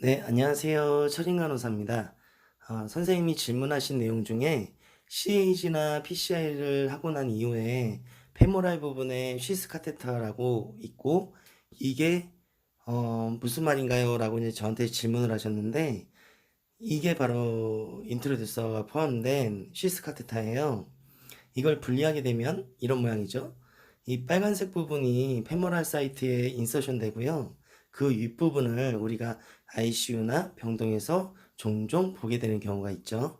네, 안녕하세요. 철인간호사입니다. 선생님이 질문하신 내용 중에 CAG나 PCI를 하고 난 이후에 페모랄 부분에 쉬스 카테터라고 있고 이게 무슨 말인가요? 라고 이제 저한테 질문을 하셨는데 이게 바로 인트로듀서가 포함된 쉬스 카테터예요. 이걸 분리하게 되면 이런 모양이죠. 이 빨간색 부분이 페모랄 사이트에 인서션 되고요. 그 윗부분을 우리가 ICU나 병동에서 종종 보게 되는 경우가 있죠.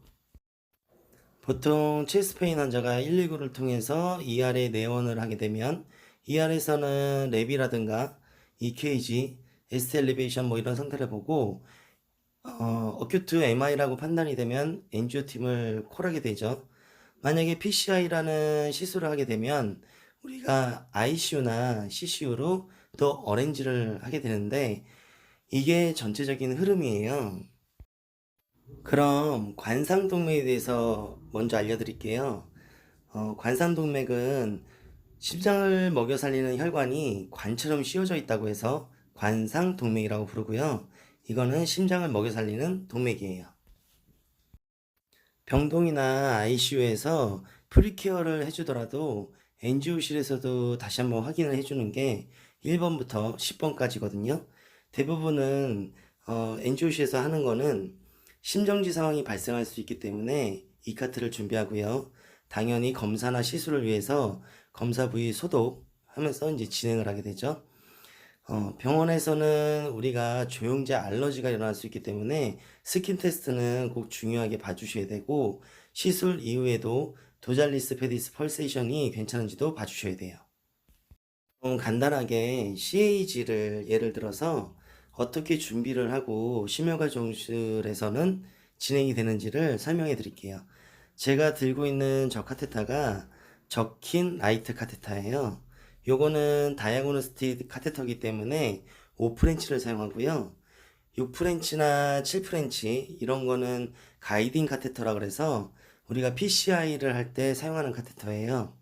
보통 체스트페인 환자가 119를 통해서 ER에 내원을 하게 되면 ER에서는 랩이라든가 EKG, ST 엘리베이션 뭐 이런 상태를 보고 어큐트 MI라고 판단이 되면 엔지오팀을 콜하게 되죠. 만약에 PCI라는 시술을 하게 되면 우리가 ICU나 CCU로 또 어렌지를 하게 되는데 이게 전체적인 흐름이에요. 그럼 관상동맥에 대해서 먼저 알려드릴게요. 관상동맥은 심장을 먹여 살리는 혈관이 관처럼 씌워져 있다고 해서 관상동맥이라고 부르고요. 이거는 심장을 먹여 살리는 동맥이에요. 병동이나 ICU에서 프리케어를 해주더라도 엔지오실에서도 다시 한번 확인을 해주는 게 1번부터 10번까지거든요. 대부분은 엔지오실에서 하는 거는 심정지 상황이 발생할 수 있기 때문에 이 카트를 준비하고요. 당연히 검사나 시술을 위해서 검사 부위 소독하면서 이제 진행을 하게 되죠. 병원에서는 우리가 조영제 알러지가 일어날 수 있기 때문에 스킨 테스트는 꼭 중요하게 봐주셔야 되고 시술 이후에도 도잘리스 페디스 펄세이션이 괜찮은지도 봐주셔야 돼요. 간단하게 CAG를 예를 들어서 어떻게 준비를 하고 심혈관 종술에서는 진행이 되는지를 설명해 드릴게요. 제가 들고 있는 저 카테터가 적힌 라이트 카테터예요. 요거는 다이아고노스틱 카테터이기 때문에 5프렌치를 사용하고요. 6프렌치나 7프렌치 이런 거는 가이딩 카테터라 그래서 우리가 PCI를 할 때 사용하는 카테터예요.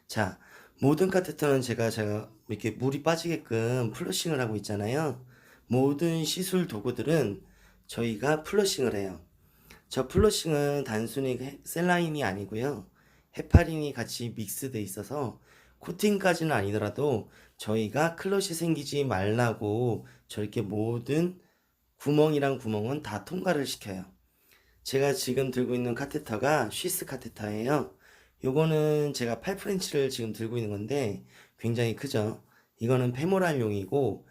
자, 모든 카테터는 제가 이렇게 물이 빠지게끔 플러싱을 하고 있잖아요. 모든 시술 도구들은 저희가 플러싱을 해요. 저 플러싱은 단순히 셀라인이 아니고요. 헤파린이 같이 믹스돼 있어서 코팅까지는 아니더라도 저희가 클럿이 생기지 말라고 저렇게 모든 구멍이랑 구멍은 다 통과를 시켜요. 제가 지금 들고 있는 카테터가 쉬스 카테터예요. 요거는 제가 8프렌치를 지금 들고 있는 건데 굉장히 크죠. 이거는 페모랄용이고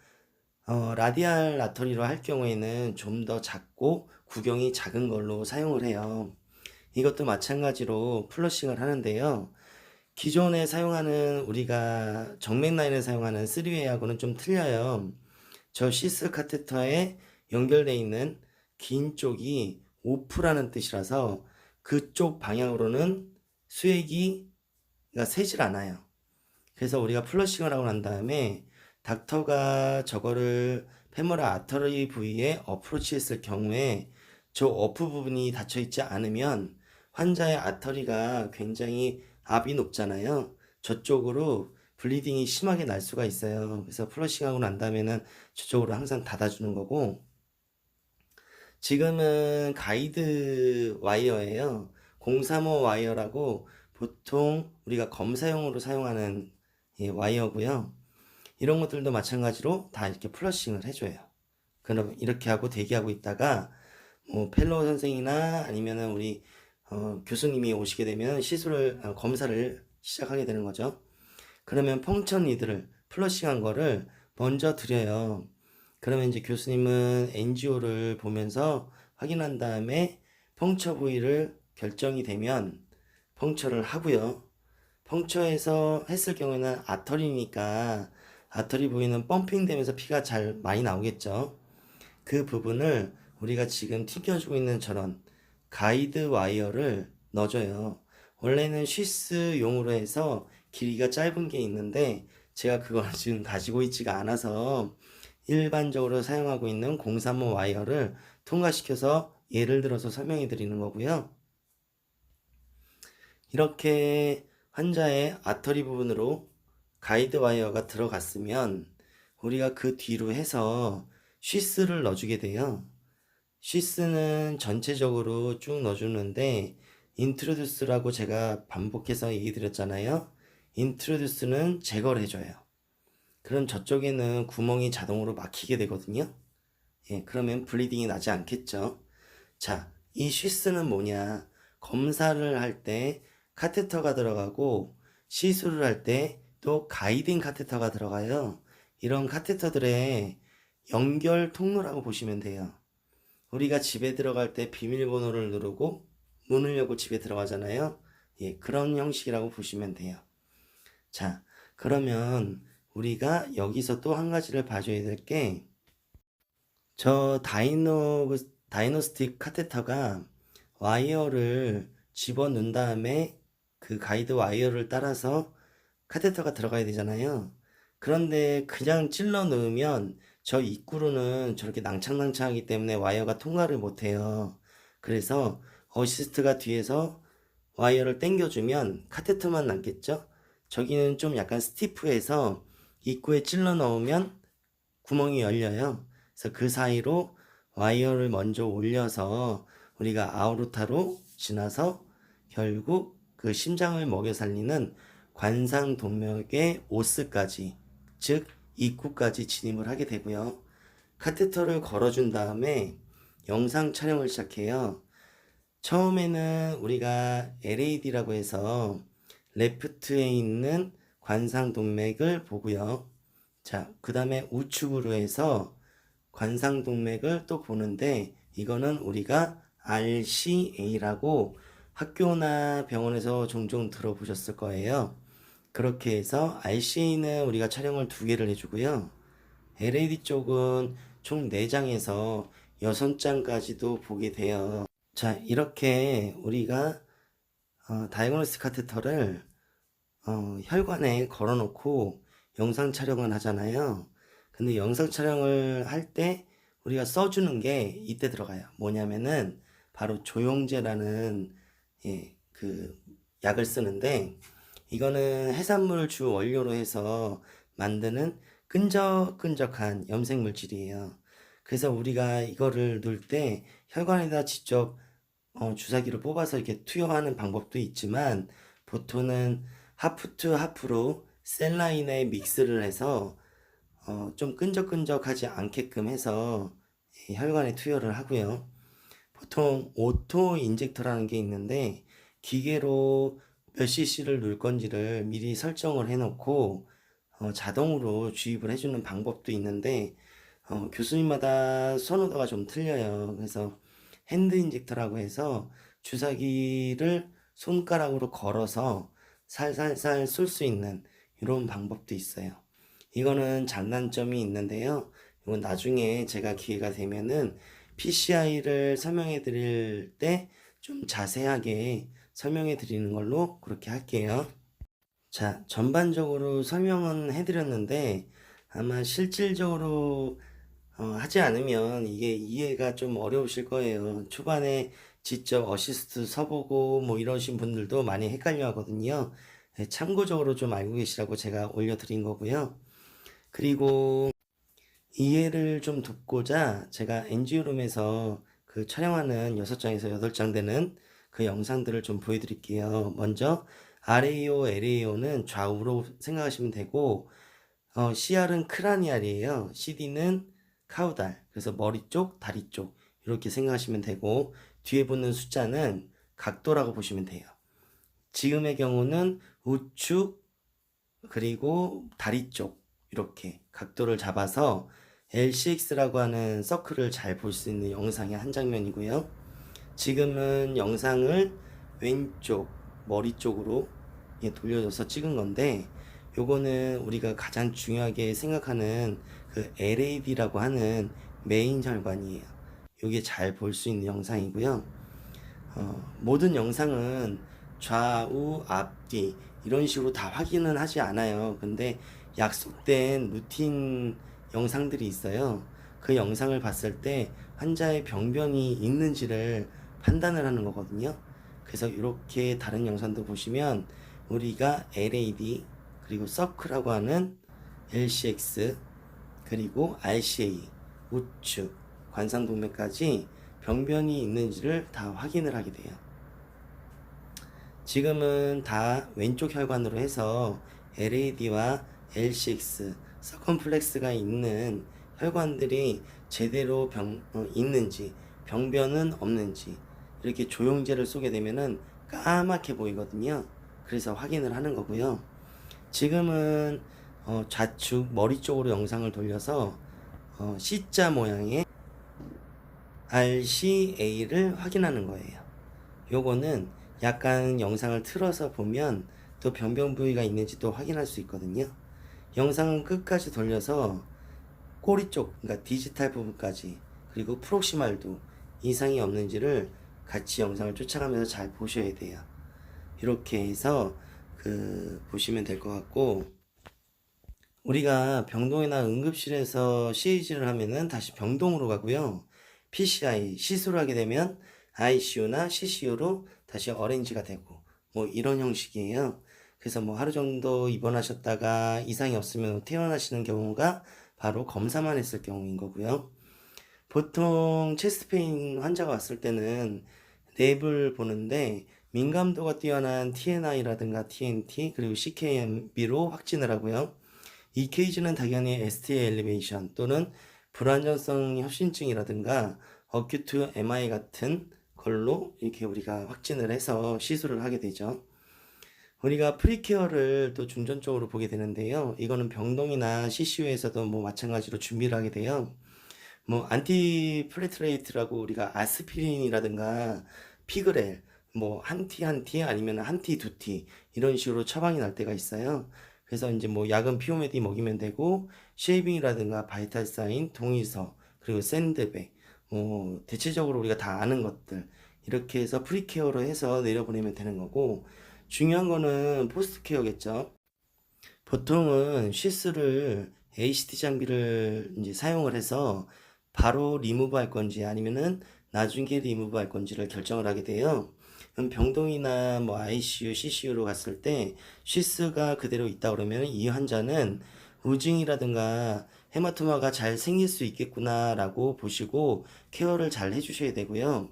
라디알 아터리로 할 경우에는 좀 더 작고 구경이 작은 걸로 사용을 해요. 이것도 마찬가지로 플러싱을 하는데요. 기존에 사용하는 우리가 정맥 라인에 사용하는 3웨이하고는 좀 틀려요. 저 시스 카테터에 연결되어 있는 긴 쪽이 오프라는 뜻이라서 그쪽 방향으로는 수액이 새질 않아요. 그래서 우리가 플러싱을 하고 난 다음에 닥터가 저거를 페모랄 아터리 부위에 어프로치 했을 경우에 저 어프 부분이 닫혀 있지 않으면 환자의 아터리가 굉장히 압이 높잖아요. 저쪽으로 블리딩이 심하게 날 수가 있어요. 그래서 플러싱하고 난 다음에는 저쪽으로 항상 닫아주는 거고 지금은 가이드 와이어예요. 035 와이어라고 보통 우리가 검사용으로 사용하는 와이어고요. 이런 것들도 마찬가지로 다 이렇게 플러싱을 해줘요. 그럼 이렇게 하고 대기하고 있다가 뭐 펠로우 선생이나 아니면은 우리 교수님이 오시게 되면 시술을 검사를 시작하게 되는 거죠. 그러면 펑천 리드를 플러싱한 거를 먼저 드려요. 그러면 이제 교수님은 NGO를 보면서 확인한 다음에 펑처 부위를 결정이 되면 펑처를 하고요. 펑처에서 했을 경우에는 아터리니까 아터리 부위는 펌핑 되면서 피가 잘 많이 나오겠죠. 그 부분을 우리가 지금 튕겨주고 있는 저런 가이드 와이어를 넣어줘요. 원래는 쉬스용으로 해서 길이가 짧은 게 있는데 제가 그걸 지금 가지고 있지가 않아서 일반적으로 사용하고 있는 035 와이어를 통과시켜서 예를 들어서 설명해 드리는 거고요. 이렇게 환자의 아터리 부분으로 가이드 와이어가 들어갔으면 우리가 그 뒤로 해서 쉬스를 넣어주게 돼요. 쉬스는 전체적으로 쭉 넣어주는데 인트로듀스라고 제가 반복해서 얘기 드렸잖아요. 인트로듀스는 제거를 해줘요. 그럼 저쪽에는 구멍이 자동으로 막히게 되거든요. 예, 그러면 블리딩이 나지 않겠죠. 자, 이 쉬스는 뭐냐? 검사를 할 때 카테터가 들어가고 시술을 할 때 또 가이딩 카테터가 들어가요. 이런 카테터들의 연결 통로라고 보시면 돼요. 우리가 집에 들어갈 때 비밀번호를 누르고 문을 열고 집에 들어가잖아요. 예, 그런 형식이라고 보시면 돼요. 자, 그러면 우리가 여기서 또 한 가지를 봐줘야 될 게, 저 다이노스틱 카테터가 와이어를 집어넣은 다음에 그 가이드 와이어를 따라서 카테터가 들어가야 되잖아요. 그런데 그냥 찔러 넣으면 저 입구로는 저렇게 낭창낭창하기 때문에 와이어가 통과를 못해요. 그래서 어시스트가 뒤에서 와이어를 당겨주면 카테터만 남겠죠? 저기는 좀 약간 스티프해서 입구에 찔러 넣으면 구멍이 열려요. 그래서 그 사이로 와이어를 먼저 올려서 우리가 아오르타로 지나서 결국 그 심장을 먹여 살리는 관상동맥의 오스까지, 즉 입구까지 진입을 하게 되고요. 카테터를 걸어준 다음에 영상 촬영을 시작해요. 처음에는 우리가 LAD라고 해서 레프트에 있는 관상동맥을 보고요. 자, 그 다음에 우측으로 해서 관상동맥을 또 보는데, 이거는 우리가 RCA라고 학교나 병원에서 종종 들어보셨을 거예요. 그렇게 해서 RCA는 우리가 촬영을 2개를 해주고요. LAD 쪽은 총 4장에서 6장까지도 보게 돼요. 자, 이렇게 우리가 다이그노스틱 카테터를 혈관에 걸어놓고 영상 촬영을 하잖아요. 근데 영상 촬영을 할 때 우리가 써주는 게 이때 들어가요. 뭐냐면은 바로 조영제라는, 예, 그 약을 쓰는데, 이거는 해산물을 주 원료로 해서 만드는 끈적끈적한 염색 물질이에요. 그래서 우리가 이거를 넣을 때 혈관에다 직접 주사기를 뽑아서 이렇게 투여하는 방법도 있지만, 보통은 하프 투 하프로 셀라인에 믹스를 해서 좀 끈적끈적하지 않게끔 해서 혈관에 투여를 하고요. 보통 오토 인젝터라는 게 있는데, 기계로 몇 cc를 넣을 건지를 미리 설정을 해놓고 자동으로 주입을 해주는 방법도 있는데, 교수님마다 선호도가 좀 틀려요. 그래서 핸드 인젝터라고 해서 주사기를 손가락으로 걸어서 살살살 쏠 수 있는 이런 방법도 있어요. 이거는 장단점이 있는데요. 이건 나중에 제가 기회가 되면은 PCI를 설명해 드릴 때 좀 자세하게 설명해 드리는 걸로 그렇게 할게요. 자, 전반적으로 설명은 해드렸는데 아마 실질적으로 하지 않으면 이게 이해가 좀 어려우실 거예요. 초반에 직접 어시스트 서보고 뭐 이러신 분들도 많이 헷갈려 하거든요. 네, 참고적으로 좀 알고 계시라고 제가 올려드린 거고요. 그리고 이해를 좀 돕고자 제가 NG룸에서 그 촬영하는 6장에서 8장 되는 그 영상들을 좀 보여드릴게요. 먼저 RAO, LAO는 좌우로 생각하시면 되고, CR은 크라니알이에요. CD는 카우달, 그래서 머리 쪽, 다리 쪽 이렇게 생각하시면 되고, 뒤에 붙는 숫자는 각도라고 보시면 돼요. 지금의 경우는 우측 그리고 다리 쪽 이렇게 각도를 잡아서 LCX라고 하는 서클을 잘 볼 수 있는 영상의 한 장면이고요. 지금은 영상을 왼쪽 머리 쪽으로 돌려줘서 찍은 건데, 요거는 우리가 가장 중요하게 생각하는 그 LAD라고 하는 메인 혈관이에요. 요게 잘 볼 수 있는 영상이고요. 모든 영상은 좌우 앞뒤 이런 식으로 다 확인은 하지 않아요. 근데 약속된 루틴 영상들이 있어요. 그 영상을 봤을 때 환자의 병변이 있는지를 판단을 하는 거거든요. 그래서 이렇게 다른 영상도 보시면 우리가 LAD 그리고 서클이라고 하는 LCX 그리고 RCA 우측 관상동맥까지 병변이 있는지를 다 확인을 하게 돼요. 지금은 다 왼쪽 혈관으로 해서 LAD와 L6, 서컴플렉스가 있는 혈관들이 제대로 있는지, 병변은 없는지 이렇게 조영제를 쏘게 되면은 까맣게 보이거든요. 그래서 확인을 하는 거고요. 지금은 좌측 머리 쪽으로 영상을 돌려서 C자 모양의 RCA를 확인하는 거예요. 요거는 약간 영상을 틀어서 보면 또 변변 부위가 있는지 또 확인할 수 있거든요. 영상은 끝까지 돌려서 꼬리 쪽, 그러니까 디지털 부분까지, 그리고 프록시말도 이상이 없는지를 같이 영상을 쫓아가면서 잘 보셔야 돼요. 이렇게 해서 보시면 될 것 같고, 우리가 병동이나 응급실에서 CAG를 하면은 다시 병동으로 가고요. PCI, 시술을 하게 되면 ICU나 CCU로 다시 어레인지가 되고, 뭐 이런 형식이에요. 그래서 뭐 하루 정도 입원하셨다가 이상이 없으면 퇴원하시는 경우가 바로 검사만 했을 경우인 거고요. 보통 체스트페인 환자가 왔을 때는 랩을 보는데 민감도가 뛰어난 TNI라든가 TNT 그리고 CKMB로 확진을 하고요. 이 케이지는 당연히 STA 엘리베이션 또는 불안정성 협심증이라든가 어큐트 MI 같은 걸로 이렇게 우리가 확진을 해서 시술을 하게 되죠. 우리가 프리케어를 또 중점적으로 보게 되는데요. 이거는 병동이나 CCU에서도 뭐 마찬가지로 준비를 하게 돼요. 뭐 안티플레트레이트라고 우리가 아스피린이라든가 피그렐 뭐 한 티 아니면 한 티 두 티 이런 식으로 처방이 날 때가 있어요. 그래서 이제 뭐 약은 피오메디 먹이면 되고 쉐이빙이라든가 바이탈사인, 동의서 그리고 샌드백 뭐 대체적으로 우리가 다 아는 것들 이렇게 해서 프리케어로 해서 내려보내면 되는 거고 중요한 거는 포스트 케어겠죠. 보통은 쉬스를 ACT 장비를 이제 사용을 해서 바로 리무브 할 건지 아니면은 나중에 리무브 할 건지를 결정을 하게 돼요. 그럼 병동이나 뭐 ICU, CCU로 갔을 때 쉬스가 그대로 있다 그러면 이 환자는 우징이라든가 헤마토마가 잘 생길 수 있겠구나라고 보시고 케어를 잘 해주셔야 되고요.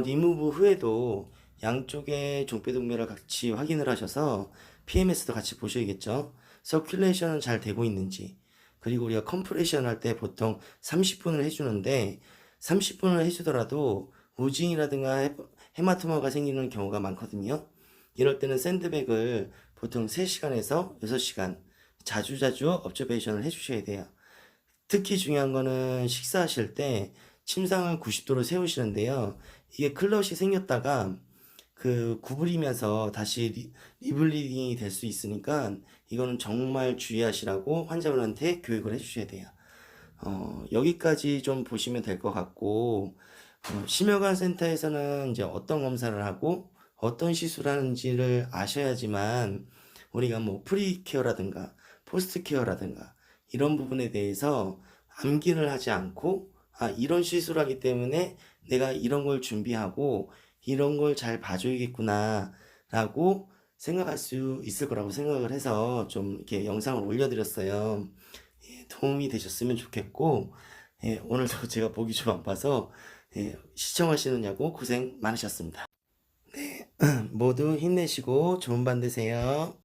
리무브 후에도 양쪽의 종배동맥을 같이 확인을 하셔서 PMS도 같이 보셔야겠죠. 서큘레이션은 잘 되고 있는지. 그리고 우리가 컴프레션 할 때 보통 30분을 해주는데 30분을 해주더라도 우징이라든가 헤마토마가 생기는 경우가 많거든요. 이럴 때는 샌드백을 보통 3시간에서 6시간 자주자주 업저베이션을 해주셔야 돼요. 특히 중요한 거는 식사하실 때 침상을 90도로 세우시는데요. 이게 클럿이 생겼다가 구부리면서 다시 리블리딩이 될 수 있으니까 이거는 정말 주의하시라고 환자분한테 교육을 해주셔야 돼요. 여기까지 좀 보시면 될 것 같고, 심혈관 센터에서는 이제 어떤 검사를 하고 어떤 시술을 하는지를 아셔야지만 우리가 뭐 프리케어라든가 포스트 케어라든가 이런 부분에 대해서 암기를 하지 않고 이런 시술을 하기 때문에 내가 이런 걸 준비하고 이런 걸 잘 봐줘야겠구나 라고 생각할 수 있을 거라고 생각을 해서 좀 이렇게 영상을 올려드렸어요. 예, 도움이 되셨으면 좋겠고 예, 오늘도 제가 보기 좀 아파서 예, 시청하시느냐고 고생 많으셨습니다. 네, 모두 힘내시고 좋은 밤 되세요.